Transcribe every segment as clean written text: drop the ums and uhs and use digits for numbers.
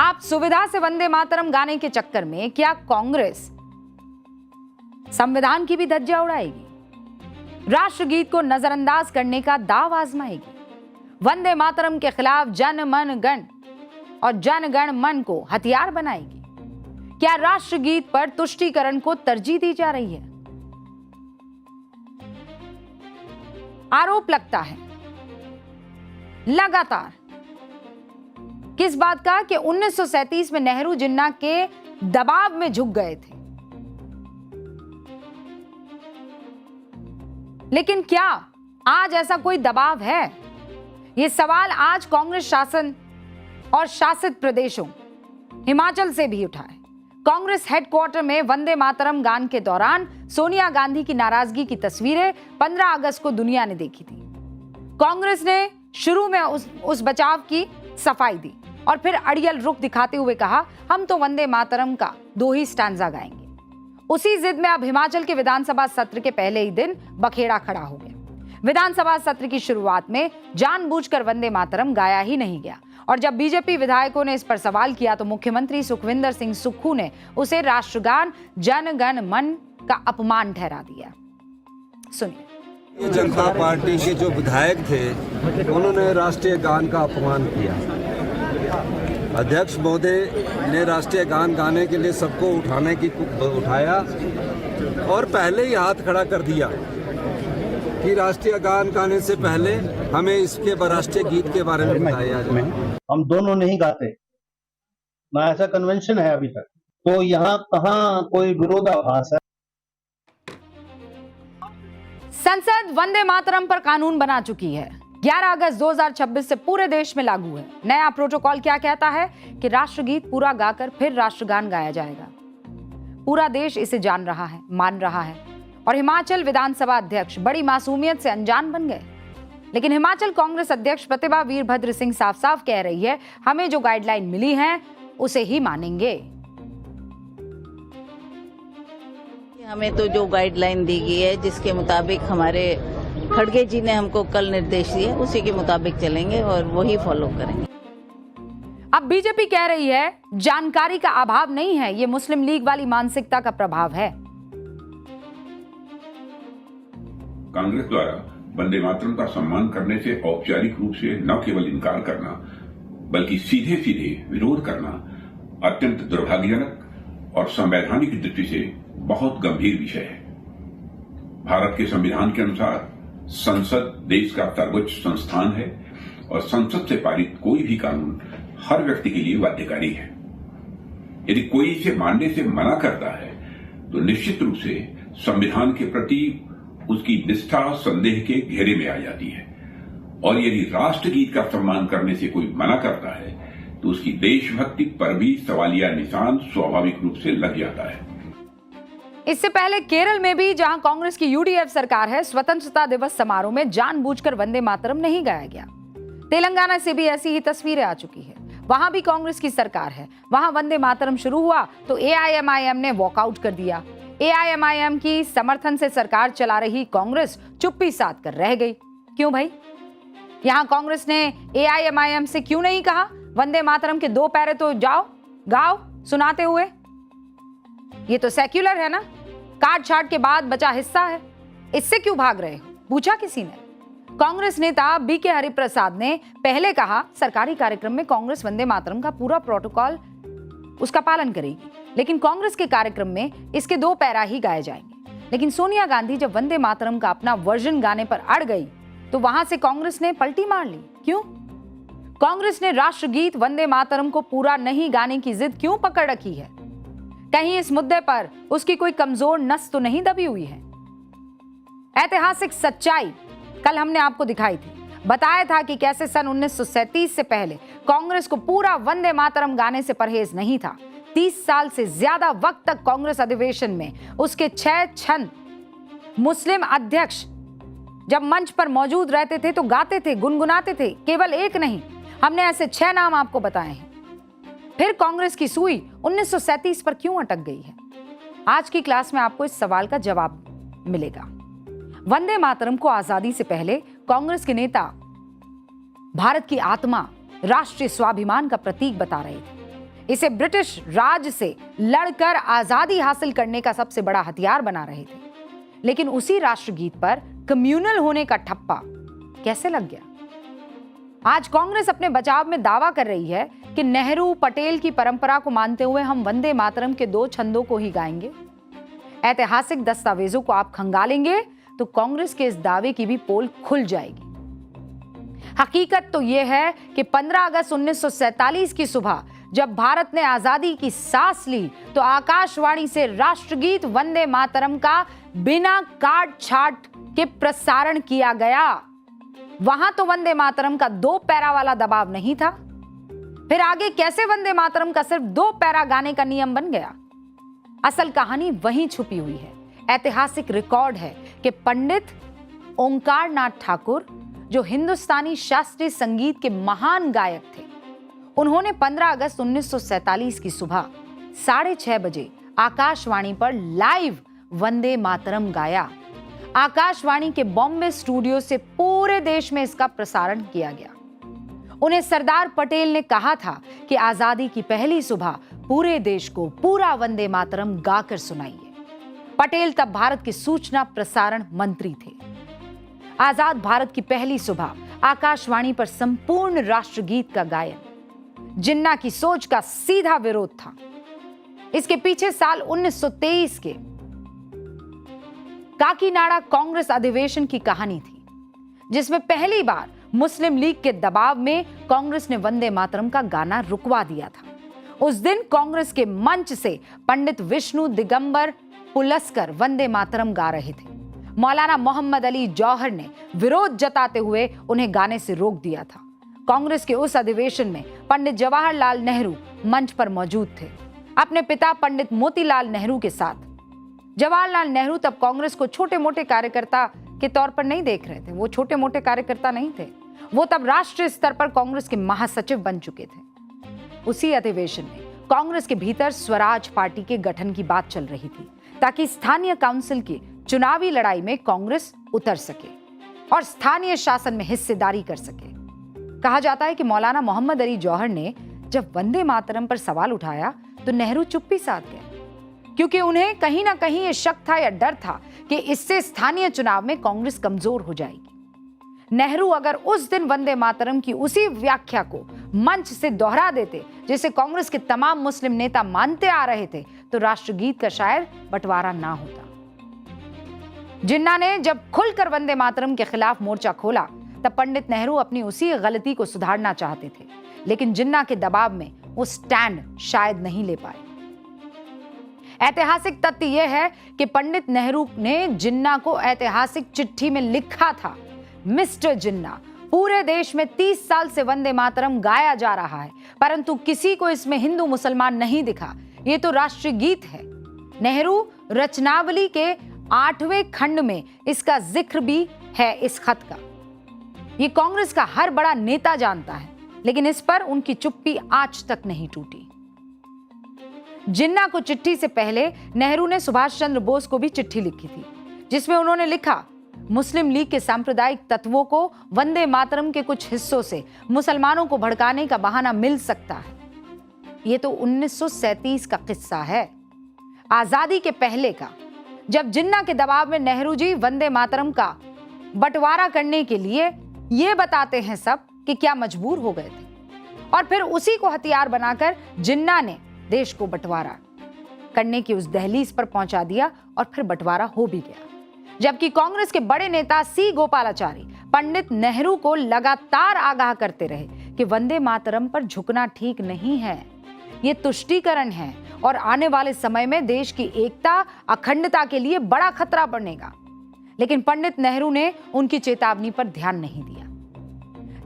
आप सुविधा से वंदे मातरम गाने के चक्कर में क्या कांग्रेस संविधान की भी धज्जियां उड़ाएगी? राष्ट्रगीत को नजरअंदाज करने का दांव आजमाएगी? वंदे मातरम के खिलाफ जन मन गण और जन गण मन को हथियार बनाएगी? क्या राष्ट्रगीत पर तुष्टीकरण को तरजीह दी जा रही है? आरोप लगता है लगातार किस बात का कि 1937 में नेहरू जिन्ना के दबाव में झुक गए थे। लेकिन क्या आज ऐसा कोई दबाव है? यह सवाल आज कांग्रेस शासन और शासित प्रदेशों हिमाचल से भी उठा है। कांग्रेस हेडक्वार्टर में वंदे मातरम गान के दौरान सोनिया गांधी की नाराजगी की तस्वीरें 15 अगस्त को दुनिया ने देखी थी। कांग्रेस ने शुरू में उस बचाव की सफाई दी और फिर अड़ियल रुख दिखाते हुए कहा, हम तो वंदे मातरम का 2 ही स्टैंजा गाएंगे। उसी जिद में अब हिमाचल के विधानसभा सत्र के पहले ही दिन बखेड़ा खड़ा हो गया। विधानसभा सत्र की शुरुआत में जानबूझकर वंदे मातरम गाया ही नहीं गया और जब बीजेपी विधायकों ने इस पर सवाल किया तो मुख्यमंत्री सुखविंदर सिंह सुक्खू ने उसे राष्ट्रगान जन गण मन का अपमान ठहरा दिया। सुनिए। जनता पार्टी के जो विधायक थे उन्होंने राष्ट्रीय गान का अपमान किया। अध्यक्ष महोदय ने राष्ट्रीय गान गाने के लिए सबको उठाया और पहले ही हाथ खड़ा कर दिया कि राष्ट्रीय गान गाने से पहले हमें इसके राष्ट्रीय गीत के बारे में बताया जाए। हम दोनों नहीं गाते ना, ऐसा कन्वेंशन है अभी तक, तो यहाँ कहाँ कोई विरोधाभास है? संसद वंदे मातरम पर कानून बना चुकी है। 11 अगस्त 2026 से पूरे देश में लागू है। नया प्रोटोकॉल क्या कहता है कि राष्ट्रगीत पूरा गाकर फिर राष्ट्रगान गाया जाएगा। पूरा देश इसे जान रहा है, मान रहा है और हिमाचल विधानसभा अध्यक्ष बड़ी मासूमियत से अनजान बन गए। लेकिन हिमाचल कांग्रेस अध्यक्ष प्रतिभा वीरभद्र सिंह साफ साफ कह रही है, हमें जो गाइडलाइन मिली है उसे ही मानेंगे। हमें तो जो गाइडलाइन दी गई है, जिसके मुताबिक हमारे खड़गे जी ने हमको कल निर्देश दिए, उसी के मुताबिक चलेंगे और वही फॉलो करेंगे। अब बीजेपी कह रही है जानकारी का अभाव नहीं है, ये मुस्लिम लीग वाली मानसिकता का प्रभाव है। कांग्रेस द्वारा वंदे मातरम का सम्मान करने से औपचारिक रूप से न केवल इनकार करना बल्कि सीधे सीधे विरोध करना अत्यंत दुर्भाग्यजनक और संवैधानिक दृष्टि से बहुत गंभीर विषय है। भारत के संविधान के अनुसार संसद देश का सर्वोच्च संस्थान है और संसद से पारित कोई भी कानून हर व्यक्ति के लिए बाध्यकारी है। यदि कोई इसे मानने से मना करता है तो निश्चित रूप से संविधान के प्रति उसकी निष्ठा संदेह के घेरे में आ जाती है और यदि राष्ट्रगीत का सम्मान करने से कोई मना करता है तो उसकी देशभक्ति पर भी सवालिया निशान स्वाभाविक रूप से लग जाता है। इससे पहले केरल में भी, जहां कांग्रेस की यूडीएफ सरकार है, स्वतंत्रता दिवस समारोह में जानबूझकर वंदे मातरम नहीं गाया गया। तेलंगाना से भी ऐसी ही तस्वीरें आ चुकी है। वहां भी कांग्रेस की सरकार है। वहां वंदे मातरम शुरू हुआ तो एआईएमआईएम ने वॉकआउट कर दिया। एआईएमआईएम की समर्थन से सरकार चला रही कांग्रेस चुप्पी साध कर रह गई। क्यों भाई? यहां कांग्रेस ने एआईएमआईएम से क्यों नहीं कहा वंदे मातरम के 2 पैरे तो जाओ गाओ सुनाते हुए? ये तो सेक्युलर है ना, काट छाट के बाद बचा हिस्सा है, इससे क्यों भाग रहे हो? पूछा किसी ने? कांग्रेस नेता बीके हरिप्रसाद ने पहले कहा सरकारी कार्यक्रम में कांग्रेस वंदे मातरम का पूरा प्रोटोकॉल उसका पालन करेगी, लेकिन कांग्रेस के कार्यक्रम में इसके 2 पैरा ही गाए जाएंगे। लेकिन सोनिया गांधी जब वंदे मातरम का अपना वर्जन गाने पर अड़ गई तो वहां से कांग्रेस ने पलटी मार ली। क्यों? कांग्रेस ने राष्ट्रगीत वंदे मातरम को पूरा नहीं गाने की जिद क्यों पकड़ रखी है? कहीं इस मुद्दे पर उसकी कोई कमजोर नस तो नहीं दबी हुई है? ऐतिहासिक सच्चाई कल हमने आपको दिखाई थी। बताया था कि कैसे सन 1937 से पहले कांग्रेस को पूरा वंदे मातरम गाने से परहेज नहीं था। 30 साल से ज्यादा वक्त तक कांग्रेस अधिवेशन में उसके 6 छंद मुस्लिम अध्यक्ष जब मंच पर मौजूद रहते थे तो गाते थे, गुनगुनाते थे। केवल एक नहीं, हमने ऐसे 6 नाम आपको बताए हैं। फिर कांग्रेस की सुई 1937 पर क्यों अटक गई है? आज की क्लास में आपको इस सवाल का जवाब मिलेगा। वंदे मातरम को आजादी से पहले कांग्रेस के नेता भारत की आत्मा, राष्ट्रीय स्वाभिमान का प्रतीक बता रहे थे। इसे ब्रिटिश राज से लड़कर आजादी हासिल करने का सबसे बड़ा हथियार बना रहे थे। लेकिन उसी राष्ट्रगीत पर कम्युनल होने का ठप्पा कैसे लग गया? आज कांग्रेस अपने बचाव में दावा कर रही है कि नेहरू पटेल की परंपरा को मानते हुए हम वंदे मातरम के 2 छंदों को ही गाएंगे। ऐतिहासिक दस्तावेजों को आप खंगालेंगे तो कांग्रेस के इस दावे की भी पोल खुल जाएगी। हकीकत तो यह है कि 15 अगस्त 1947 की सुबह जब भारत ने आजादी की सांस ली तो आकाशवाणी से राष्ट्रगीत वंदे मातरम का बिना काट छाट के प्रसारण किया गया। वहां तो वंदे मातरम का 2 पैरा वाला दबाव नहीं था, फिर आगे कैसे वंदे मातरम का सिर्फ 2 पैरा गाने का नियम बन गया? असल कहानी वहीं छुपी हुई है। ऐतिहासिक रिकॉर्ड है कि पंडित ओंकार नाथ ठाकुर, जो हिंदुस्तानी शास्त्रीय संगीत के महान गायक थे, उन्होंने 15 अगस्त 1947 की सुबह 6:30 बजे आकाशवाणी पर लाइव वंदे मातरम गाया। आकाशवाणी के बॉम्बे स्टूडियो से पूरे देश में इसका प्रसारण किया गया। उन्हें सरदार पटेल ने कहा था कि आजादी की पहली सुबह पूरे देश को पूरा वंदे मातरम गाकर सुनाइए। पटेल तब भारत के सूचना प्रसारण मंत्री थे। आजाद भारत की पहली सुबह आकाशवाणी पर संपूर्ण राष्ट्रगीत का गायन जिन्ना की सोच का सीधा विरोध था। इसके पीछे साल 1923 के काकीनाडा कांग्रेस अधिवेशन की कहानी थी, जिसमें पहली बार मुस्लिम लीग के दबाव में कांग्रेस ने वंदे मातरम का गाना रुकवा दिया था। उस दिन कांग्रेस के मंच से पंडित विष्णु दिगंबर पुलस्कर वंदे मातरम गा रहे थे। मौलाना मोहम्मद अली जौहर ने विरोध जताते हुए उन्हें गाने से रोक दिया था। कांग्रेस के उस अधिवेशन में पंडित जवाहरलाल नेहरू मंच पर मौजूद थे, अपने पिता पंडित मोतीलाल नेहरू के साथ। जवाहरलाल नेहरू तब कांग्रेस को छोटे मोटे कार्यकर्ता के तौर पर नहीं देख रहे थे। वो छोटे मोटे कार्यकर्ता नहीं थे, वो तब राष्ट्रीय स्तर पर कांग्रेस के महासचिव बन चुके थे। उसी अधिवेशन में कांग्रेस के भीतर स्वराज पार्टी के गठन की बात चल रही थी, ताकि स्थानीय काउंसिल की चुनावी लड़ाई में कांग्रेस उतर सके और स्थानीय शासन में हिस्सेदारी कर सके। कहा जाता है कि मौलाना मोहम्मद अली जौहर ने जब वंदे मातरम पर सवाल उठाया तो नेहरू चुप्पी साध गए, क्योंकि उन्हें कहीं ना कहीं यह शक था या डर था कि इससे स्थानीय चुनाव में कांग्रेस कमजोर हो जाएगी। नेहरू अगर उस दिन वंदे मातरम की उसी व्याख्या को मंच से दोहरा देते जिसे कांग्रेस के तमाम मुस्लिम नेता मानते आ रहे थे, तो राष्ट्रगीत का शायद बंटवारा ना होता। जिन्ना ने जब खुलकर वंदे मातरम के खिलाफ मोर्चा खोला तब पंडित नेहरू अपनी उसी गलती को सुधारना चाहते थे, लेकिन जिन्ना के दबाव में वो स्टैंड शायद नहीं ले पाए। ऐतिहासिक तथ्य यह है कि पंडित नेहरू ने जिन्ना को ऐतिहासिक चिट्ठी में लिखा था, मिस्टर जिन्ना, पूरे देश में 30 साल से वंदे मातरम गाया जा रहा है, परंतु किसी को इसमें हिंदू मुसलमान नहीं दिखा। ये तो राष्ट्रीय गीत है। नेहरू रचनावली के 8वें खंड में इसका जिक्र भी है इस खत का। ये कांग्रेस का हर बड़ा नेता जानता है, लेकिन इस पर उनकी चुप्पी आज तक नहीं टूटी। जिन्ना को चिट्ठी से पहले नेहरू ने सुभाष चंद्र बोस को भी चिट्ठी लिखी थी, जिसमें उन्होंने लिखा, मुस्लिम लीग के सांप्रदायिक तत्वों को वंदे मातरम के कुछ हिस्सों से मुसलमानों को भड़काने का बहाना मिल सकता है। यह तो 1937 का किस्सा है, आजादी के पहले का, जब जिन्ना के दबाव में नेहरू जी वंदे मातरम का बंटवारा करने के लिए ये बताते हैं सब कि क्या मजबूर हो गए थे, और फिर उसी को हथियार बनाकर जिन्ना ने देश को बंटवारा करने की उस दहलीज पर पहुंचा दिया और फिर बंटवारा हो भी गया। जबकि कांग्रेस के बड़े नेता सी गोपालाचारी पंडित नेहरू को लगातार आगाह करते रहे कि वंदे मातरम पर झुकना ठीक नहीं है, ये तुष्टीकरण है और आने वाले समय में देश की एकता अखंडता के लिए बड़ा खतरा बनेगा। लेकिन पंडित नेहरू ने उनकी चेतावनी पर ध्यान नहीं दिया।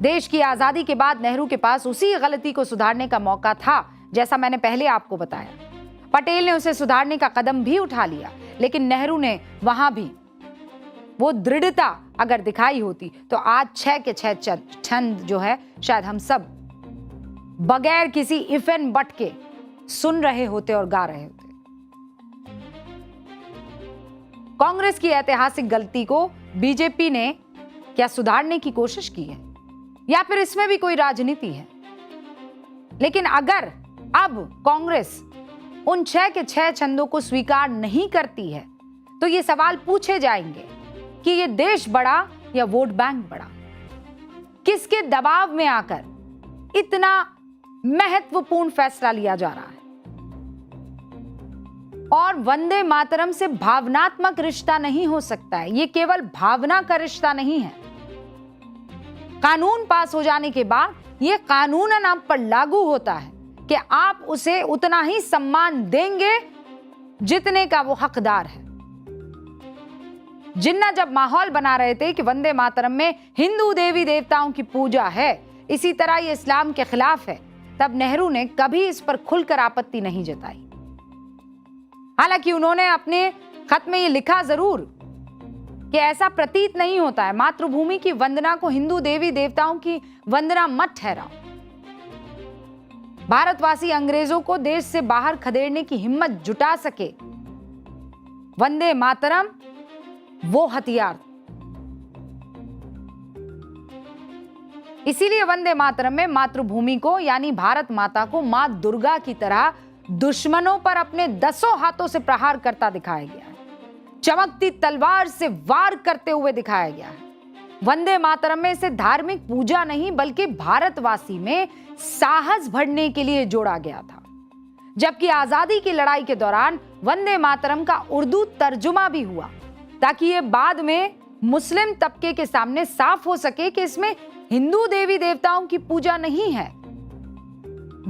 देश की आजादी के बाद नेहरू के पास उसी गलती को सुधारने का मौका था, जैसा मैंने पहले आपको बताया। पटेल ने उसे सुधारने का कदम भी उठा लिया, लेकिन नेहरू ने वहां भी वो दृढ़ता अगर दिखाई होती तो आज 6 के 6 छंद जो है शायद हम सब बगैर किसी इफ एंड बट के सुन रहे होते और गा रहे होते। कांग्रेस की ऐतिहासिक गलती को बीजेपी ने क्या सुधारने की कोशिश की है, या फिर इसमें भी कोई राजनीति है? लेकिन अगर अब कांग्रेस उन 6 के 6 छंदों को स्वीकार नहीं करती है तो ये सवाल पूछे जाएंगे कि ये देश बड़ा या वोट बैंक बड़ा, किसके दबाव में आकर इतना महत्वपूर्ण फैसला लिया जा रहा है। और वंदे मातरम से भावनात्मक रिश्ता नहीं हो सकता है, ये केवल भावना का रिश्ता नहीं है। कानून पास हो जाने के बाद यह कानूनन आप पर लागू होता है कि आप उसे उतना ही सम्मान देंगे जितने का वो हकदार है। जिन्ना जब माहौल बना रहे थे कि वंदे मातरम में हिंदू देवी देवताओं की पूजा है, इसी तरह ये इस्लाम के खिलाफ है, तब नेहरू ने कभी इस पर खुलकर आपत्ति नहीं जताई। हालांकि उन्होंने अपने खत में ये लिखा जरूर कि ऐसा प्रतीत नहीं होता है, मातृभूमि की वंदना को हिंदू देवी देवताओं की वंदना मत ठहराओ। भारतवासी अंग्रेजों को देश से बाहर खदेड़ने की हिम्मत जुटा सके, वंदे मातरम वो हथियार। इसीलिए वंदे मातरम में मातृभूमि को यानी भारत माता को मां दुर्गा की तरह दुश्मनों पर अपने 10 हाथों से प्रहार करता दिखाया गया है, चमकती तलवार से वार करते हुए दिखाया गया है। वंदे मातरम में इसे धार्मिक पूजा नहीं बल्कि भारतवासी में साहस भरने के लिए जोड़ा गया था। जबकि आजादी की लड़ाई के दौरान वंदे मातरम का उर्दू तर्जुमा भी हुआ ताकि ये बाद में मुस्लिम तबके के सामने साफ हो सके कि इसमें हिंदू देवी देवताओं की पूजा नहीं है,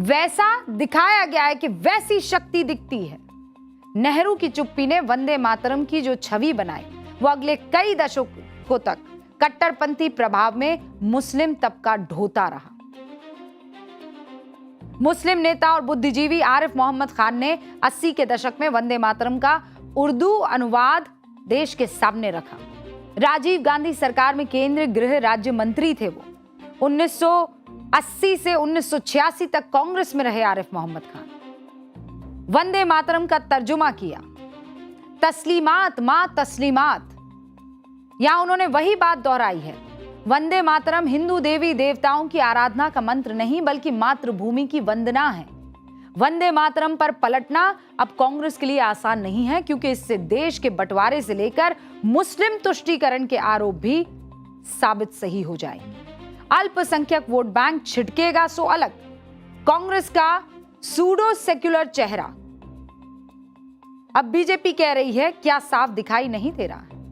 वैसा दिखाया गया है कि वैसी शक्ति दिखती है। नेहरू की चुप्पी ने वंदे मातरम की जो छवि बनाई वो अगले कई दशकों तक कट्टरपंथी प्रभाव में मुस्लिम तबका ढोता रहा। मुस्लिम नेता और बुद्धिजीवी आरिफ मोहम्मद खान ने 80 के दशक में वंदे मातरम का उर्दू अनुवाद देश के सामने रखा। राजीव गांधी सरकार में केंद्रीय गृह राज्य मंत्री थे वो। 1980 से 1986 तक कांग्रेस में रहे आरिफ मोहम्मद खान। वंदे मातरम का तर्जुमा किया, तस्लीमात मां तस्लीमात। यहां उन्होंने वही बात दोहराई है, वंदे मातरम हिंदू देवी देवताओं की आराधना का मंत्र नहीं बल्कि मातृभूमि की वंदना है। वंदे मातरम पर पलटना अब कांग्रेस के लिए आसान नहीं है क्योंकि इससे देश के बंटवारे से लेकर मुस्लिम तुष्टीकरण के आरोप भी साबित सही हो जाएंगे। अल्पसंख्यक वोट बैंक छिटकेगा सो अलग, कांग्रेस का सूडो सेक्युलर चेहरा अब बीजेपी कह रही है क्या साफ दिखाई नहीं दे रहा है।